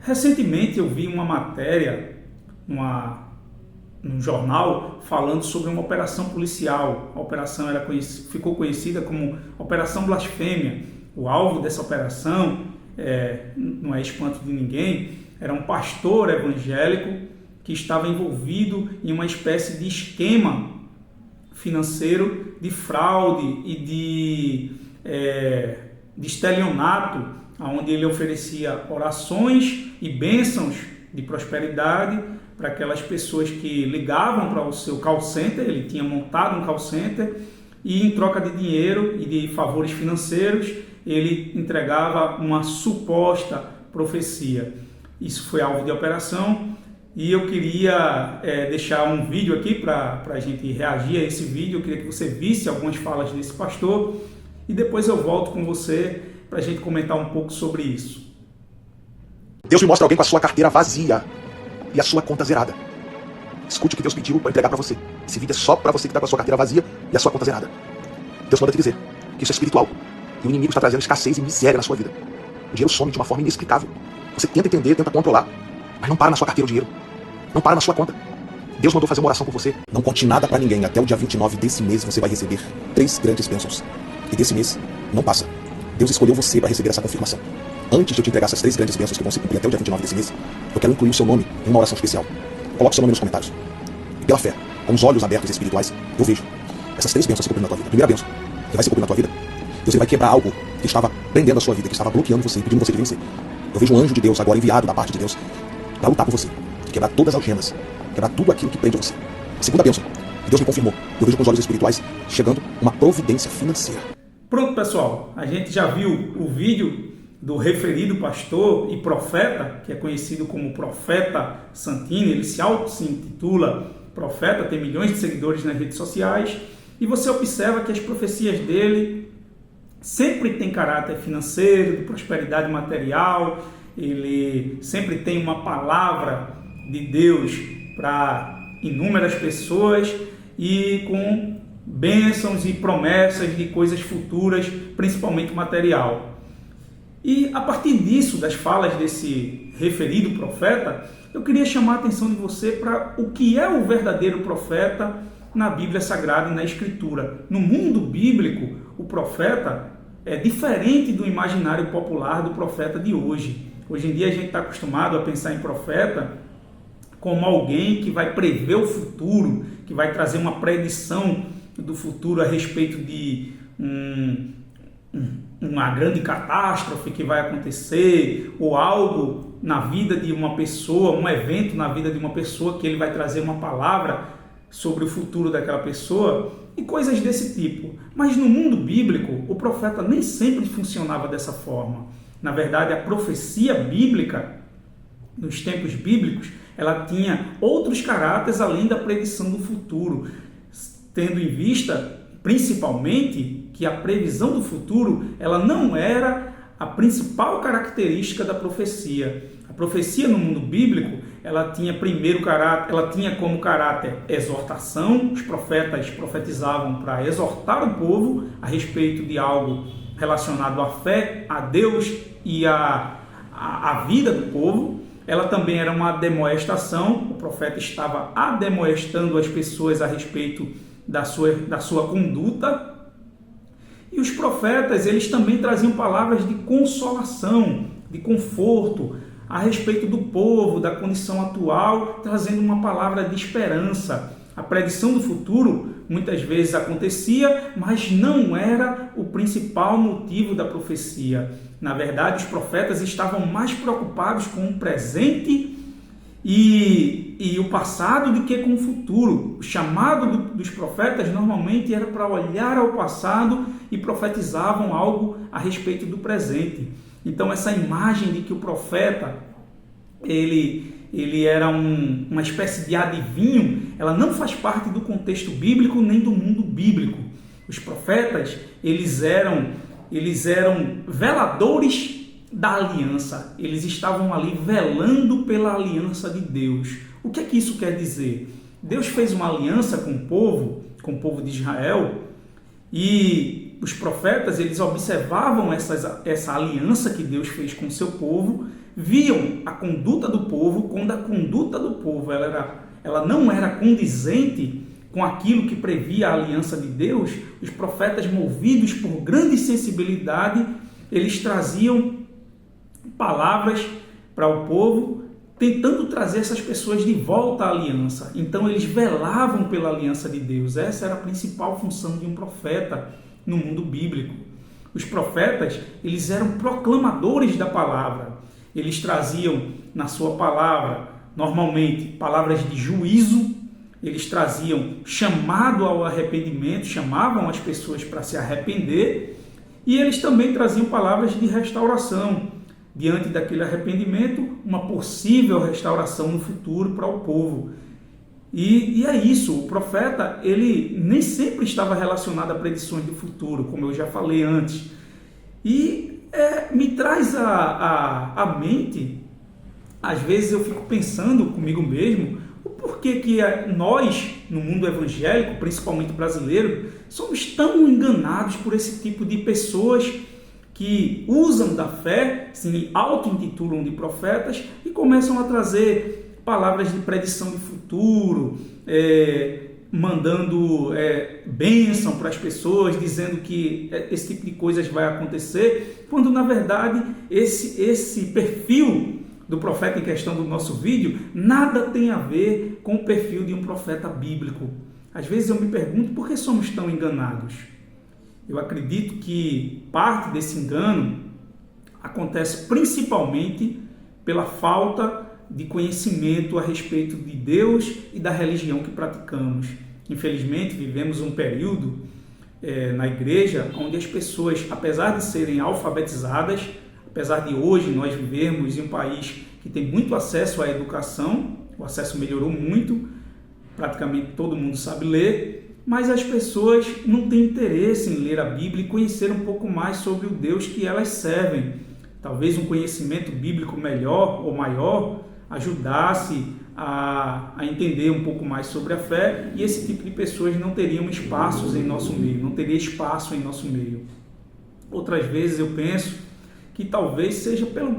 Recentemente eu vi uma matéria num jornal falando sobre uma operação policial. A operação ficou conhecida como Operação Blasfêmia. O alvo dessa operação, não é espanto de ninguém, era um pastor evangélico que estava envolvido em uma espécie de esquema financeiro de fraude e de estelionato, onde ele oferecia orações e bênçãos de prosperidade para aquelas pessoas que ligavam para o seu call center. Ele tinha montado um call center e, em troca de dinheiro e de favores financeiros, ele entregava uma suposta profecia. Isso foi alvo de operação e eu queria deixar um vídeo aqui para a gente reagir a esse vídeo. Eu queria que você visse algumas falas desse pastor e depois eu volto com você para a gente comentar um pouco sobre isso. Deus me mostra alguém com a sua carteira vazia e a sua conta zerada. Escute o que Deus pediu para entregar para você. Esse vídeo é só para você que está com a sua carteira vazia e a sua conta zerada. Deus manda te dizer que isso é espiritual. E o inimigo está trazendo escassez e miséria na sua vida. O dinheiro some de uma forma inexplicável. Você tenta entender, tenta controlar, mas não para na sua carteira o dinheiro. Não para na sua conta. Deus mandou fazer uma oração por você. Não conte nada para ninguém. Até o dia 29 desse mês você vai receber 3 grandes bênçãos. E desse mês não passa. Deus escolheu você para receber essa confirmação. Antes de eu te entregar essas 3 grandes bênçãos que vão se cumprir até o dia 29 desse mês, eu quero incluir o seu nome em uma oração especial. Coloque o seu nome nos comentários. E pela fé, com os olhos abertos espirituais, eu vejo essas 3 bênçãos se cumprindo na tua vida. A primeira bênção, que vai se cumprir na tua vida, Deus ele vai quebrar algo que estava prendendo a sua vida, que estava bloqueando você, pedindo você de vencer. Eu vejo um anjo de Deus agora enviado da parte de Deus para lutar por você, quebrar todas as algemas, quebrar tudo aquilo que prende você. A segunda bênção, que Deus me confirmou, eu vejo com os olhos espirituais chegando uma providência financeira. Pronto, pessoal, a gente já viu o vídeo do referido pastor e profeta, que é conhecido como Profeta Santini. Ele se intitula profeta, tem milhões de seguidores nas redes sociais, e você observa que as profecias dele sempre têm caráter financeiro, de prosperidade material. Ele sempre tem uma palavra de Deus para inúmeras pessoas e com bênçãos e promessas de coisas futuras, principalmente material. E a partir disso, das falas desse referido profeta, eu queria chamar a atenção de você para o que é o verdadeiro profeta na Bíblia Sagrada e na Escritura. No mundo bíblico, o profeta é diferente do imaginário popular do profeta de hoje. Hoje em dia a gente está acostumado a pensar em profeta como alguém que vai prever o futuro, que vai trazer uma predição do futuro a respeito de uma grande catástrofe que vai acontecer, ou algo na vida de uma pessoa, um evento na vida de uma pessoa que ele vai trazer uma palavra sobre o futuro daquela pessoa e coisas desse tipo. Mas no mundo bíblico, o profeta nem sempre funcionava dessa forma. Na verdade, a profecia bíblica, nos tempos bíblicos, ela tinha outros caráteres além da predição do futuro, tendo em vista, principalmente, que a previsão do futuro ela não era a principal característica da profecia. A profecia no mundo bíblico ela tinha primeiro caráter, ela tinha como caráter exortação. Os profetas profetizavam para exortar o povo a respeito de algo relacionado à fé, a Deus e à vida do povo. Ela também era uma admoestação. O profeta estava admoestando as pessoas a respeito da sua conduta. E os profetas, eles também traziam palavras de consolação, de conforto, a respeito do povo, da condição atual, trazendo uma palavra de esperança. A predição do futuro muitas vezes acontecia, mas não era o principal motivo da profecia. Na verdade, os profetas estavam mais preocupados com o presente e o passado do que com o futuro. O chamado dos profetas normalmente era para olhar ao passado e profetizavam algo a respeito do presente. Então essa imagem de que o profeta ele era uma espécie de adivinho, ela não faz parte do contexto bíblico nem do mundo bíblico. Os profetas, eles eram veladores da aliança. Eles estavam ali velando pela aliança de Deus. O que é que isso quer dizer? Deus fez uma aliança com o povo de Israel, e os profetas, eles observavam essa aliança que Deus fez com o seu povo, viam a conduta do povo, quando a conduta do povo ela não era condizente com aquilo que previa a aliança de Deus, os profetas, movidos por grande sensibilidade, eles traziam palavras para o povo, tentando trazer essas pessoas de volta à aliança. Então eles velavam pela aliança de Deus. Essa era a principal função de um profeta no mundo bíblico. Os profetas, eles eram proclamadores da palavra. Eles traziam na sua palavra, normalmente, palavras de juízo. Eles traziam chamado ao arrependimento, chamavam as pessoas para se arrepender. E eles também traziam palavras de restauração. Diante daquele arrependimento, uma possível restauração no futuro para o povo. E é isso, o profeta, ele nem sempre estava relacionado a predições do futuro, como eu já falei antes. E me traz à mente, às vezes eu fico pensando comigo mesmo, o porquê que nós, no mundo evangélico, principalmente brasileiro, somos tão enganados por esse tipo de pessoas que usam da fé, se auto-intitulam de profetas e começam a trazer palavras de predição de futuro, mandando bênção para as pessoas, dizendo que esse tipo de coisas vai acontecer, quando na verdade esse perfil do profeta em questão do nosso vídeo nada tem a ver com o perfil de um profeta bíblico. Às vezes eu me pergunto por que somos tão enganados. Eu acredito que parte desse engano acontece principalmente pela falta de conhecimento a respeito de Deus e da religião que praticamos. Infelizmente, vivemos um período na igreja onde as pessoas, apesar de serem alfabetizadas, apesar de hoje nós vivermos em um país que tem muito acesso à educação, o acesso melhorou muito, praticamente todo mundo sabe ler, mas as pessoas não têm interesse em ler a Bíblia e conhecer um pouco mais sobre o Deus que elas servem. Talvez um conhecimento bíblico melhor ou maior ajudasse a entender um pouco mais sobre a fé, e esse tipo de pessoas não teriam espaços em nosso meio, não teria espaço em nosso meio. Outras vezes eu penso que talvez seja pelo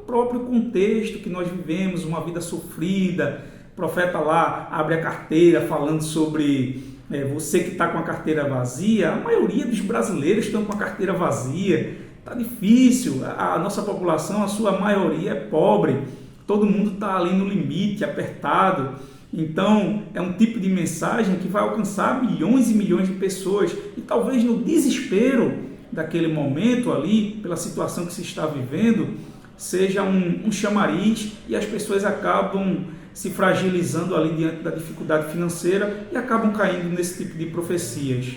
próprio contexto que nós vivemos, uma vida sofrida. O profeta lá abre a carteira falando sobre você que está com a carteira vazia. A maioria dos brasileiros estão com a carteira vazia, está difícil, a nossa população, a sua maioria é pobre, todo mundo está ali no limite, apertado. Então é um tipo de mensagem que vai alcançar milhões e milhões de pessoas, e talvez no desespero daquele momento ali, pela situação que se está vivendo, seja um chamariz, e as pessoas acabam se fragilizando ali diante da dificuldade financeira e acabam caindo nesse tipo de profecias.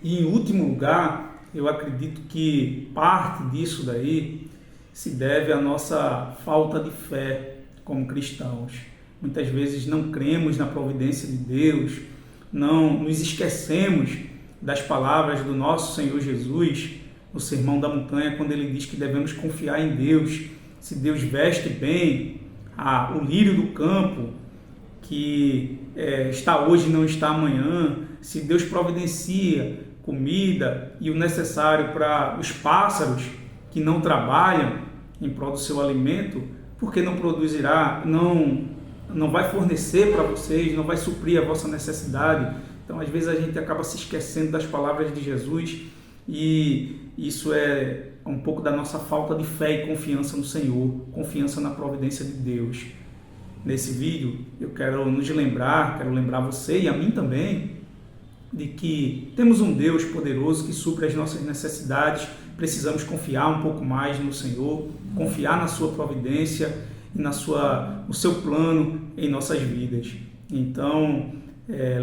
E em último lugar, eu acredito que parte disso daí se deve à nossa falta de fé como cristãos. Muitas vezes não cremos na providência de Deus, não nos esquecemos das palavras do nosso Senhor Jesus no Sermão da Montanha, quando ele diz que devemos confiar em Deus. Se Deus veste bem o lírio do campo, que está hoje e não está amanhã, se Deus providencia comida e o necessário para os pássaros que não trabalham em prol do seu alimento, por que não produzirá, não vai fornecer para vocês, não vai suprir a vossa necessidade? Então, às vezes, a gente acaba se esquecendo das palavras de Jesus, e isso é um pouco da nossa falta de fé e confiança no Senhor, confiança na providência de Deus. Nesse vídeo, eu quero lembrar você e a mim também, de que temos um Deus poderoso que supre as nossas necessidades. Precisamos confiar um pouco mais no Senhor, confiar na sua providência e no seu plano em nossas vidas. Então,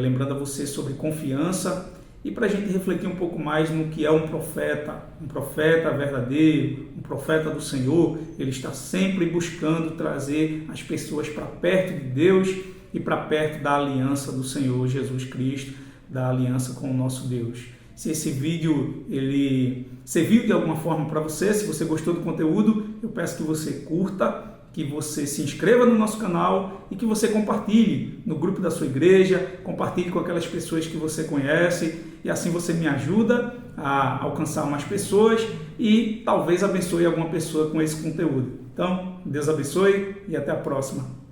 lembrando a você sobre confiança, e para a gente refletir um pouco mais no que é um profeta verdadeiro, um profeta do Senhor. Ele está sempre buscando trazer as pessoas para perto de Deus e para perto da aliança do Senhor Jesus Cristo, da aliança com o nosso Deus. Se esse vídeo ele serviu de alguma forma para você, se você gostou do conteúdo, eu peço que você curta, que você se inscreva no nosso canal e que você compartilhe no grupo da sua igreja, compartilhe com aquelas pessoas que você conhece, e assim você me ajuda a alcançar mais pessoas e talvez abençoe alguma pessoa com esse conteúdo. Então, Deus abençoe e até a próxima.